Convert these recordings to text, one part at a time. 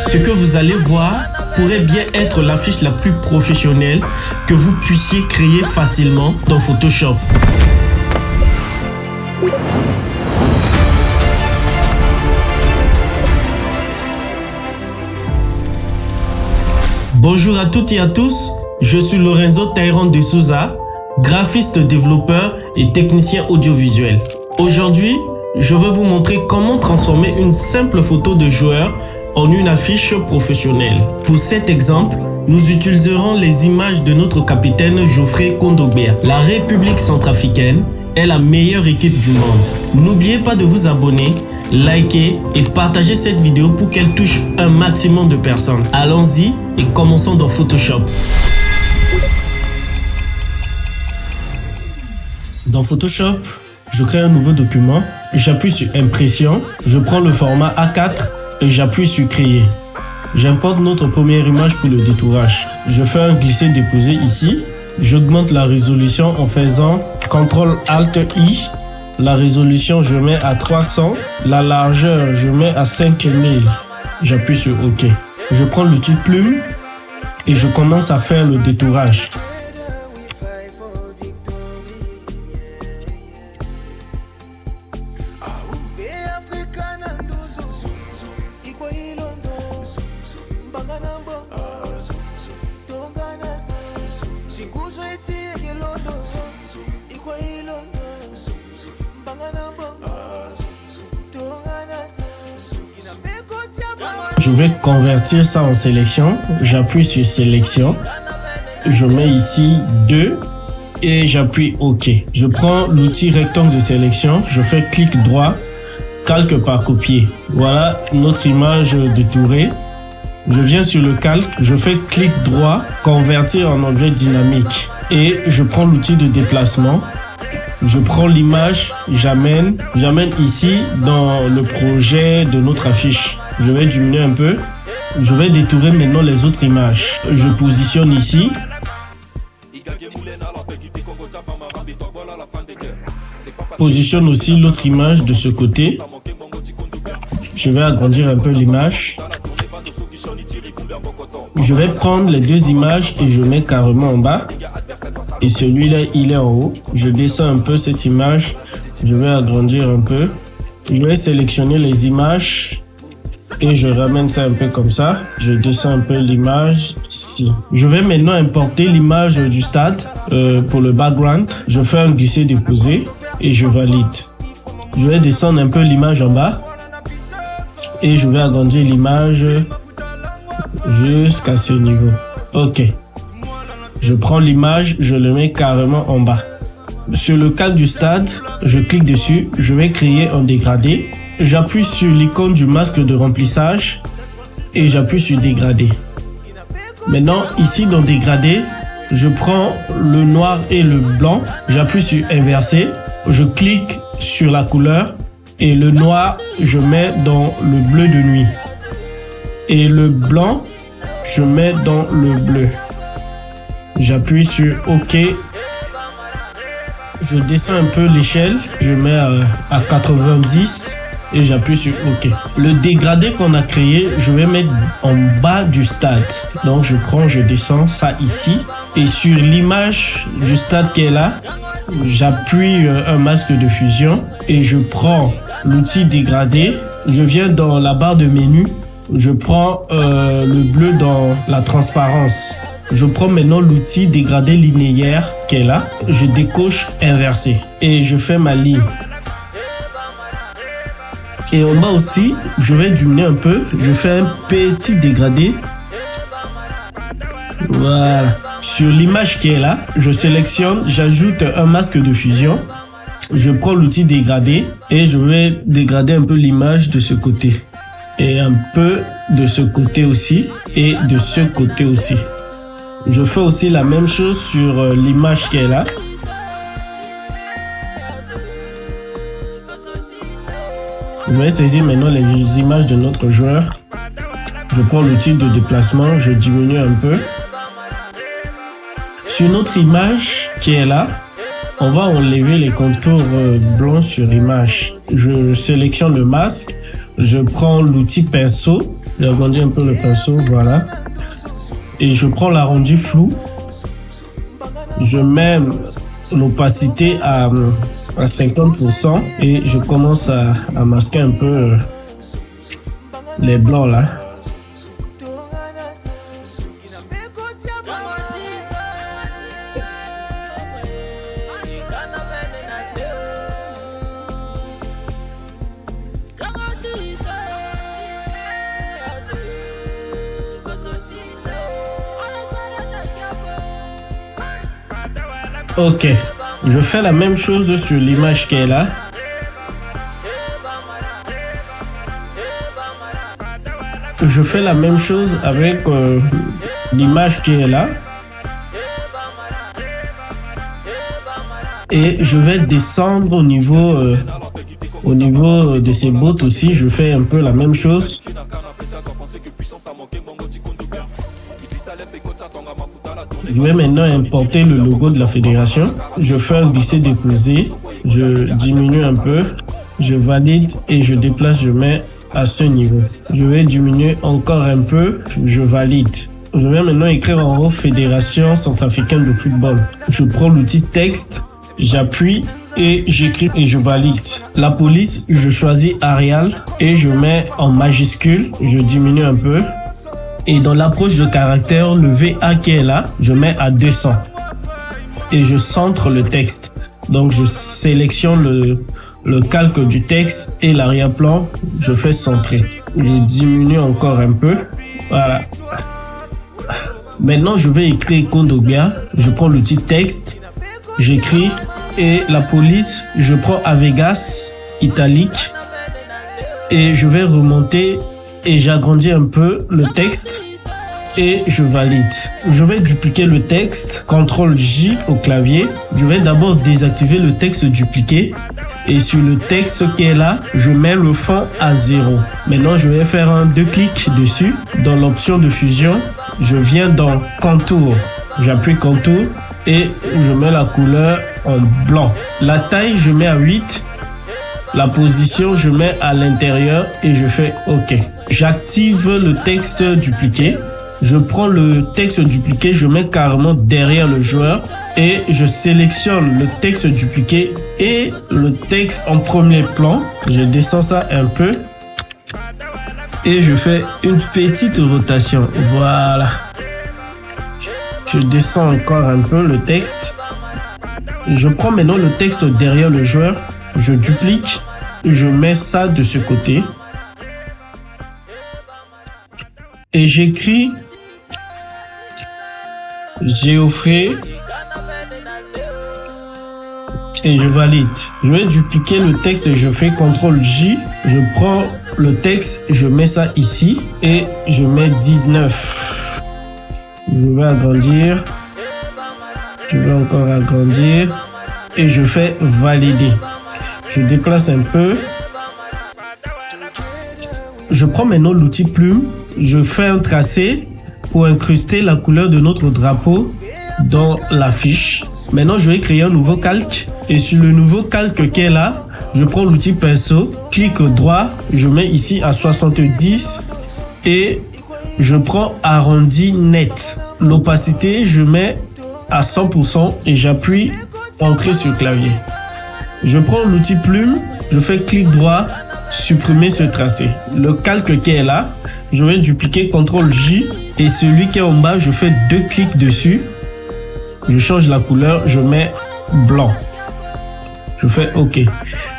Ce que vous allez voir pourrait bien être l'affiche la plus professionnelle que vous puissiez créer facilement dans Photoshop. Bonjour à toutes et à tous, je suis Lorenzo Tyrone de Souza, graphiste développeur et technicien audiovisuel. Aujourd'hui, je vais vous montrer comment transformer une simple photo de joueur en une affiche professionnelle. Pour cet exemple, nous utiliserons les images de notre capitaine Geoffrey Kondogbia. La République centrafricaine est la meilleure équipe du monde. N'oubliez pas de vous abonner, liker et partager cette vidéo pour qu'elle touche un maximum de personnes. Allons-y et commençons dans Photoshop. Dans Photoshop, je crée un nouveau document, j'appuie sur Impression, je prends le format A4 et j'appuie sur Créer. J'importe notre première image pour le détourage. Je fais un glisser-déposer ici. J'augmente la résolution en faisant CTRL-ALT-I. La résolution, je mets à 300. La largeur, je mets à 5000. J'appuie sur OK. Je prends l'outil plume et je commence à faire le détourage. Je vais convertir ça en sélection. J'appuie sur sélection. Je mets ici 2 et j'appuie OK. Je prends l'outil rectangle de sélection. Je fais clic droit, calque par copier. Voilà notre image détourée. Je viens sur le calque. Je fais clic droit, convertir en objet dynamique. Et je prends l'outil de déplacement. Je prends l'image, j'amène ici dans le projet de notre affiche. Je vais diminuer un peu. Je vais détourer maintenant les autres images. Je positionne ici. Positionne aussi l'autre image de ce côté. Je vais agrandir un peu l'image. Je vais prendre les deux images et je mets carrément en bas. Et celui-là, il est en haut. Je descends un peu cette image. Je vais agrandir un peu. Je vais sélectionner les images. Et je ramène ça un peu comme ça. Je descends un peu l'image ici. Je vais maintenant importer l'image du stade pour le background. Je fais un glisser-déposer et je valide. Je vais descendre un peu l'image en bas. Et je vais agrandir l'image jusqu'à ce niveau. OK. Je prends l'image, je le mets carrément en bas. Sur le cadre du stade, je clique dessus. Je vais créer un dégradé. J'appuie sur l'icône du masque de remplissage et j'appuie sur dégradé. Maintenant, ici dans dégradé, je prends le noir et le blanc. J'appuie sur inverser. Je clique sur la couleur et le noir, je mets dans le bleu de nuit. Et le blanc, je mets dans le bleu. J'appuie sur OK. Je descends un peu l'échelle. Je mets à 90 et j'appuie sur OK. Le dégradé qu'on a créé, je vais mettre en bas du stade. Donc je prends, je descends ça ici. Et sur l'image du stade qui est là, j'appuie un masque de fusion et je prends l'outil dégradé. Je viens dans la barre de menu. Je prends le bleu dans la transparence. Je prends maintenant l'outil dégradé linéaire qui est là. Je décoche inversé et je fais ma ligne. Et en bas aussi, je vais diminuer un peu. Je fais un petit dégradé. Voilà. Sur l'image qui est là, je sélectionne, j'ajoute un masque de fusion. Je prends l'outil dégradé et je vais dégrader un peu l'image de ce côté. Et un peu de ce côté aussi. Et de ce côté aussi. Je fais aussi la même chose sur l'image qui est là. Je vais saisir maintenant les images de notre joueur. Je prends l'outil de déplacement, je diminue un peu. Sur notre image qui est là, on va enlever les contours blancs sur l'image. Je sélectionne le masque, Je prends l'outil pinceau. J'agrandis un peu le pinceau, voilà. Et je prends l'arrondi flou. Je mets l'opacité à 50% et je commence à masquer un peu les blancs là. Ok, je fais la même chose sur l'image qui est là. Je fais la même chose avec l'image qui est là. Et je vais descendre au niveau de ces bottes aussi. Je fais un peu la même chose. Je vais maintenant importer le logo de la fédération. Je fais un glisser-déposer. Je diminue un peu. Je valide et je déplace, je mets à ce niveau. Je vais diminuer encore un peu. Je valide. Je vais maintenant écrire en haut Fédération centrafricaine de football. Je prends l'outil texte. J'appuie et j'écris et je valide. La police, je choisis Arial et je mets en majuscule. Je diminue un peu. Et dans l'approche de caractère, le VA qui est là, je mets à 200. Et je centre le texte. Donc je sélectionne le calque du texte et l'arrière-plan, je fais centrer. Je diminue encore un peu. Voilà. Maintenant, je vais écrire Kondogbia. Je prends l'outil texte. J'écris. Et la police, je prends Avegas, italique. Et je vais remonter et j'agrandis un peu le texte. Et je valide. Je vais dupliquer le texte. CTRL-J au clavier. Je vais d'abord désactiver le texte dupliqué. Et sur le texte qui est là, je mets le fond à 0. Maintenant, je vais faire deux clics dessus. Dans l'option de fusion, je viens dans contour. J'appuie contour et je mets la couleur en blanc. La taille, je mets à 8. La position, je mets à l'intérieur et je fais OK. J'active le texte dupliqué. Je prends le texte dupliqué, je mets carrément derrière le joueur et je sélectionne le texte dupliqué et le texte en premier plan. Je descends ça un peu et je fais une petite rotation. Voilà. Je descends encore un peu le texte. Je prends maintenant le texte derrière le joueur. Je duplique. Je mets ça de ce côté. Et j'écris Geoffrey et je valide. Je vais dupliquer le texte et je fais CTRL-J. Je prends le texte, je mets ça ici et je mets 19. Je vais agrandir. Je vais encore agrandir et je fais valider. Je déplace un peu. Je prends maintenant l'outil plume. Je fais un tracé pour incruster la couleur de notre drapeau dans la fiche. Maintenant, je vais créer un nouveau calque. Et sur le nouveau calque qui est là, je prends l'outil pinceau, clic droit, je mets ici à 70 et je prends arrondi net. L'opacité, je mets à 100% et j'appuie Entrée sur clavier. Je prends l'outil plume, je fais clic droit, supprimer ce tracé. Le calque qui est là, je vais dupliquer CTRL-J et celui qui est en bas, je fais deux clics dessus. Je change la couleur, je mets blanc. Je fais OK.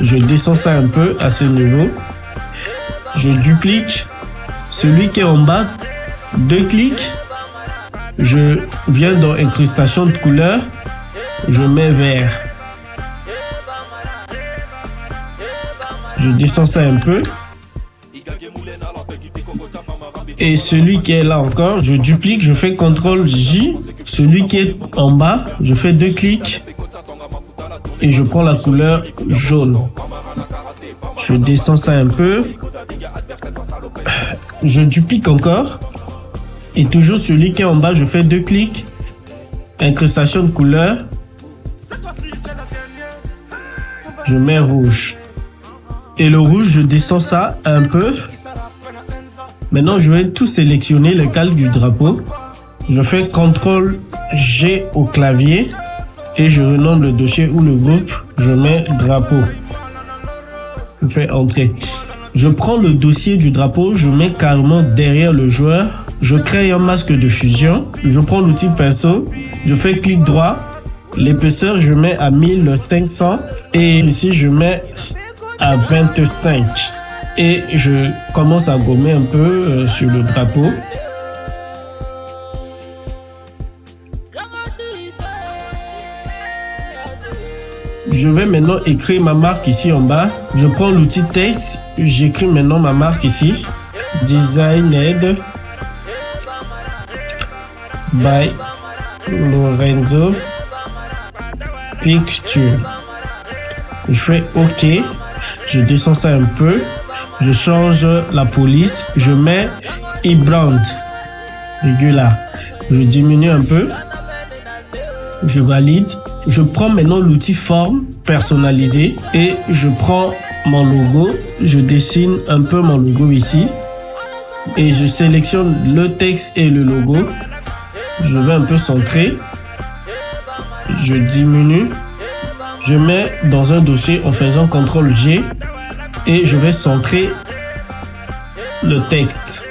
Je descends ça un peu à ce niveau. Je duplique celui qui est en bas, deux clics. Je viens dans incrustation de couleur, je mets vert. Je descends ça un peu. Et celui qui est là encore, je duplique, je fais CTRL-J. Celui qui est en bas, je fais deux clics. Et je prends la couleur jaune. Je descends ça un peu. Je duplique encore. Et toujours celui qui est en bas, je fais deux clics. Incrustation de couleur. Je mets rouge. Et le rouge, je descends ça un peu. Maintenant, je vais tout sélectionner, le calque du drapeau. Je fais CTRL G au clavier et je renomme le dossier ou le groupe. Je mets drapeau. Je fais entrer. Je prends le dossier du drapeau, je mets carrément derrière le joueur. Je crée un masque de fusion. Je prends l'outil pinceau. Je fais clic droit. L'épaisseur, je mets à 1500. Et ici, je mets à 25. Et je commence à gommer un peu sur le drapeau. Je vais maintenant écrire ma marque ici en bas. Je prends l'outil texte. J'écris maintenant ma marque ici. Designed by Lorenzo Picture. Je fais OK. Je descends ça un peu. Je change la police. Je mets e-brand. Là. Je diminue un peu. Je valide. Je prends maintenant l'outil forme personnalisé et je prends mon logo. Je dessine un peu mon logo ici et je sélectionne le texte et le logo. Je vais un peu centrer. Je diminue. Je mets dans un dossier en faisant CTRL G et je vais centrer le texte.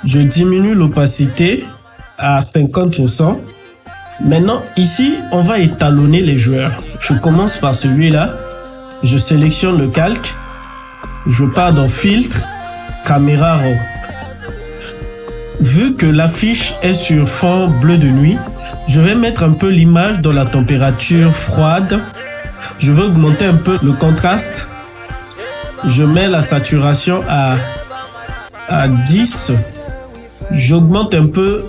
Je diminue l'opacité à 50%. Maintenant, ici, on va étalonner les joueurs. Je commence par celui-là. Je sélectionne le calque. Je pars dans filtre, caméra raw. Vu que l'affiche est sur fond bleu de nuit, je vais mettre un peu l'image dans la température froide. Je vais augmenter un peu le contraste. Je mets la saturation à 10. J'augmente un peu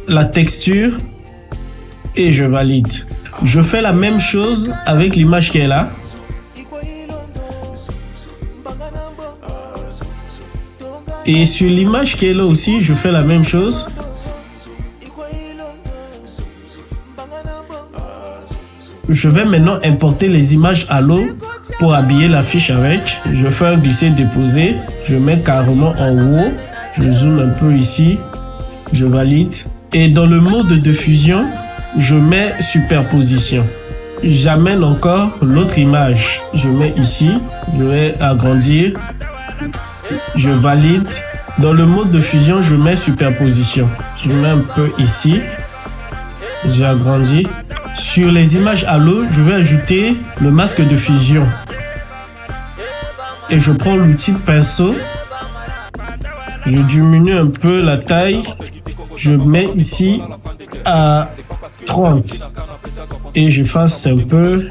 la texture. Et je valide. Je fais la même chose avec l'image qui est là. Et sur l'image qui est là aussi, je fais la même chose. Je vais maintenant importer les images à l'eau pour habiller l'affiche avec. Je fais un glisser-déposer. Je mets carrément en haut. Je zoome un peu ici. Je valide. Et dans le mode de fusion, je mets superposition. J'amène encore l'autre image. Je mets ici. Je vais agrandir. Je valide. Dans le mode de fusion, je mets superposition. Je mets un peu ici. J'ai agrandi. Sur les images à l'eau, je vais ajouter le masque de fusion. Et je prends l'outil pinceau. Je diminue un peu la taille. Je mets ici à 30 et j'efface un peu.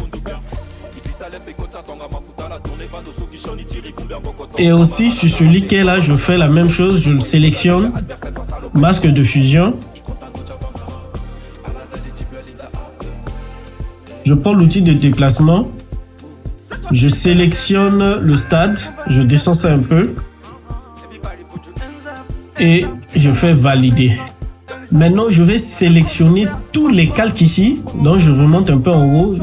Et aussi sur celui qui est là, je fais la même chose. Je le sélectionne, masque de fusion. Je prends l'outil de déplacement. Je sélectionne le stade. Je descends ça un peu et je fais valider. Maintenant, je vais sélectionner tous les calques ici. Donc, je remonte un peu en haut.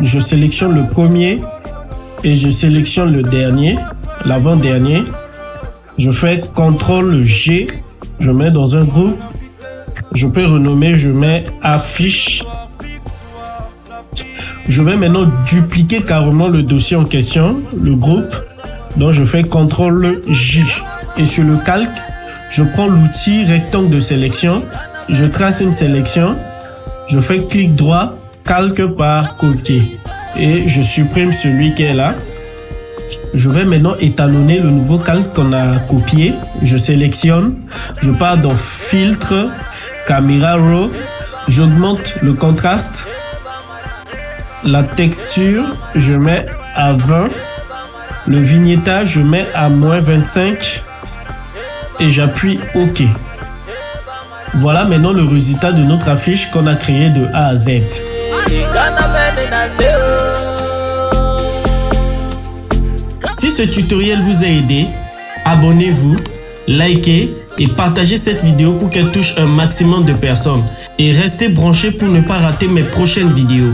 Je sélectionne le premier et je sélectionne le dernier, l'avant-dernier. Je fais CTRL G. Je mets dans un groupe. Je peux renommer, je mets affiche. Je vais maintenant dupliquer carrément le dossier en question, le groupe. Donc, je fais CTRL J. Et sur le calque, je prends l'outil rectangle de sélection. Je trace une sélection, je fais clic droit, calque par copier et je supprime celui qui est là. Je vais maintenant étalonner le nouveau calque qu'on a copié. Je sélectionne, je pars dans filtre, caméra raw, j'augmente le contraste, la texture, je mets à 20, le vignettage, je mets à -25 et j'appuie OK. Voilà maintenant le résultat de notre affiche qu'on a créé de A à Z. Si ce tutoriel vous a aidé, abonnez-vous, likez et partagez cette vidéo pour qu'elle touche un maximum de personnes. Et restez branchés pour ne pas rater mes prochaines vidéos.